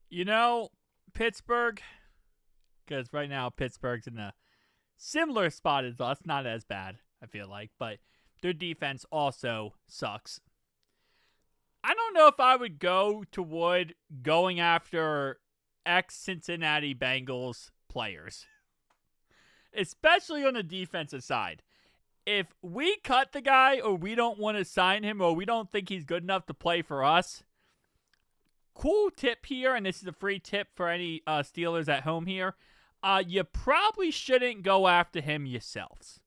You know, Pittsburgh, because right now Pittsburgh's in a similar spot as us. Not as bad, I feel like, but their defense also sucks. I don't know if I would go toward going after ex-Cincinnati Bengals players, especially on the defensive side. If we cut the guy or we don't want to sign him or we don't think he's good enough to play for us, cool tip here, and this is a free tip for any Steelers at home here. You probably shouldn't go after him yourselves,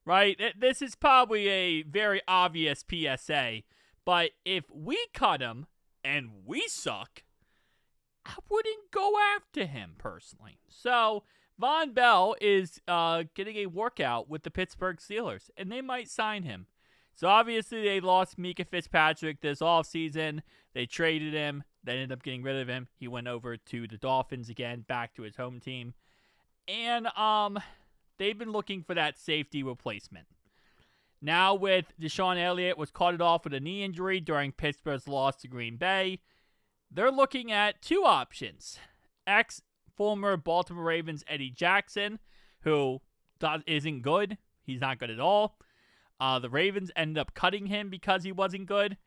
right? This is probably a very obvious PSA, but if we cut him and we suck, I wouldn't go after him personally. So Von Bell is getting a workout with the Pittsburgh Steelers, and they might sign him. So obviously they lost Mika Fitzpatrick this offseason. They traded him. They ended up getting rid of him. He went over to the Dolphins again, back to his home team. And they've been looking for that safety replacement. Now with Deshaun Elliott was carted off with a knee injury during Pittsburgh's loss to Green Bay, they're looking at two options. Former Baltimore Ravens Eddie Jackson, who isn't good. He's not good at all. The Ravens ended up cutting him because he wasn't good.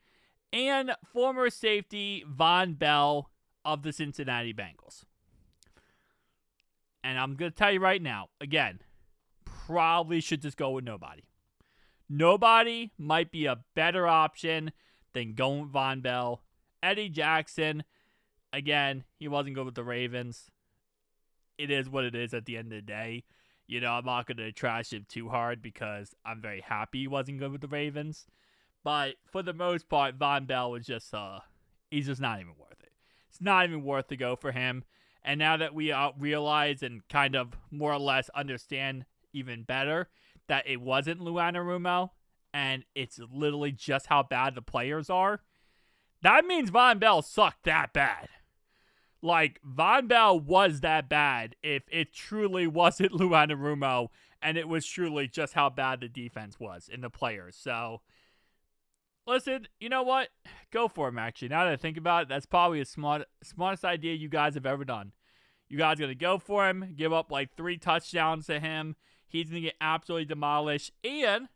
And former safety Von Bell of the Cincinnati Bengals. And I'm going to tell you right now, again, probably should just go with nobody. Nobody might be a better option than going with Von Bell. Eddie Jackson, again, he wasn't good with the Ravens. It is what it is at the end of the day. You know, I'm not going to trash him too hard because I'm very happy he wasn't good with the Ravens. But for the most part, Von Bell was just, he's just not even worth it. It's not even worth to go for him. And now that we realize and kind of more or less understand even better that it wasn't Lou Anarumo and it's literally just how bad the players are, that means Von Bell sucked that bad. Like, Von Bell was that bad if it truly wasn't Lou Anarumo and it was truly just how bad the defense was and the players. So, listen, you know what? Go for him, actually. Now that I think about it, that's probably the smartest idea you guys have ever done. You guys are going to go for him, give up like 3 touchdowns to him. He's going to get absolutely demolished. And,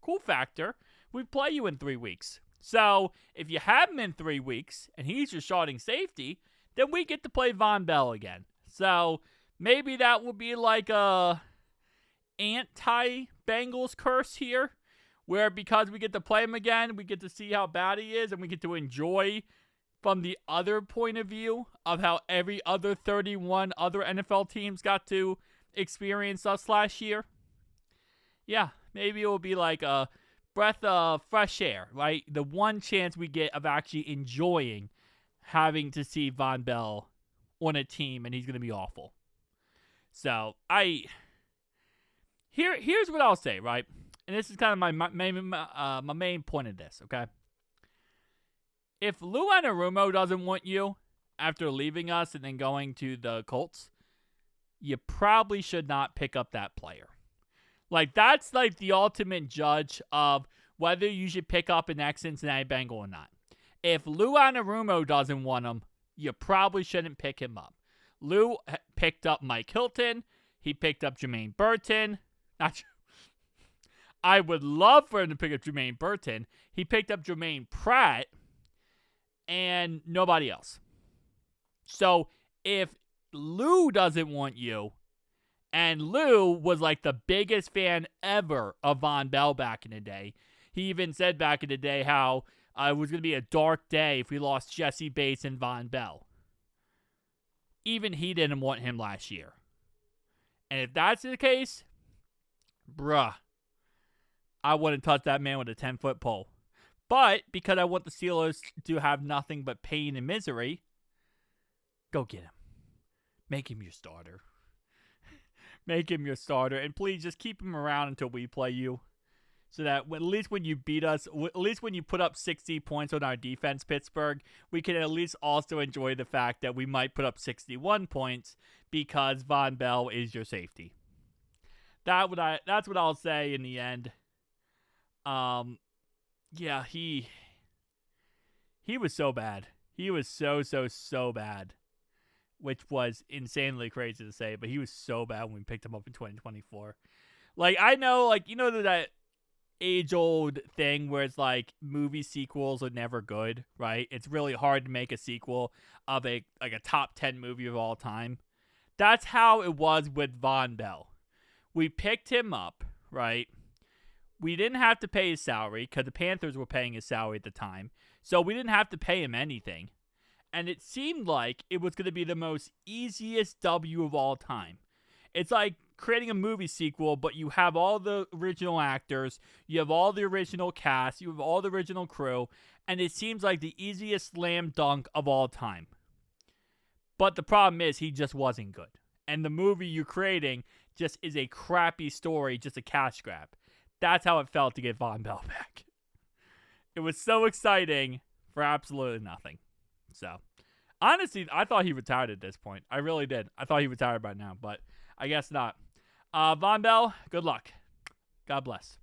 cool factor, we play you in 3 weeks. So, if you have him in 3 weeks and he's your starting safety, then we get to play Von Bell again. So, maybe that will be like a anti-Bengals curse here, where because we get to play him again, we get to see how bad he is, and we get to enjoy from the other point of view of how every other 31 other NFL teams got to experience us last year. Yeah, maybe it will be like a breath of fresh air, right? The one chance we get of actually enjoying having to see Von Bell on a team, and he's going to be awful. So, here's what I'll say, right? And this is kind of my main point of this, okay? If Lou Anarumo doesn't want you after leaving us and then going to the Colts, you probably should not pick up that player. Like, that's like the ultimate judge of whether you should pick up an ex-Cincinnati Bengal or not. If Lou Anarumo doesn't want him, you probably shouldn't pick him up. Lou picked up Mike Hilton. He picked up Jermaine Burton. I would love for him to pick up Jermaine Burton. He picked up Jermaine Pratt and nobody else. So if Lou doesn't want you, and Lou was like the biggest fan ever of Von Bell back in the day. He even said back in the day how it was going to be a dark day if we lost Jesse Bates and Von Bell. Even he didn't want him last year. And if that's the case, bruh, I wouldn't touch that man with a 10-foot pole. But because I want the Steelers to have nothing but pain and misery, go get him. Make him your starter. Make him your starter. And please just keep him around until we play you. So that at least when you beat us, at least when you put up 60 points on our defense, Pittsburgh, we can at least also enjoy the fact that we might put up 61 points because Von Bell is your safety. That's what I'll say in the end. Yeah, he was so bad. He was so bad. which was insanely crazy to say, but he was so bad when we picked him up in 2024. Like, I know, like, you know that age-old thing where it's like movie sequels are never good, right? It's really hard to make a sequel of a top 10 movie of all time. That's how it was with Von Bell. We picked him up, right? We didn't have to pay his salary because the Panthers were paying his salary at the time. So we didn't have to pay him anything. And it seemed like it was going to be the most easiest W of all time. It's like creating a movie sequel, but you have all the original actors, you have all the original cast, you have all the original crew, and it seems like the easiest slam dunk of all time. But the problem is he just wasn't good. And the movie you're creating just is a crappy story, just a cash grab. That's how it felt to get Von Bell back. It was so exciting for absolutely nothing. So, honestly, I thought he retired at this point. I really did. I thought he retired by now, but I guess not. Von Bell, good luck. God bless.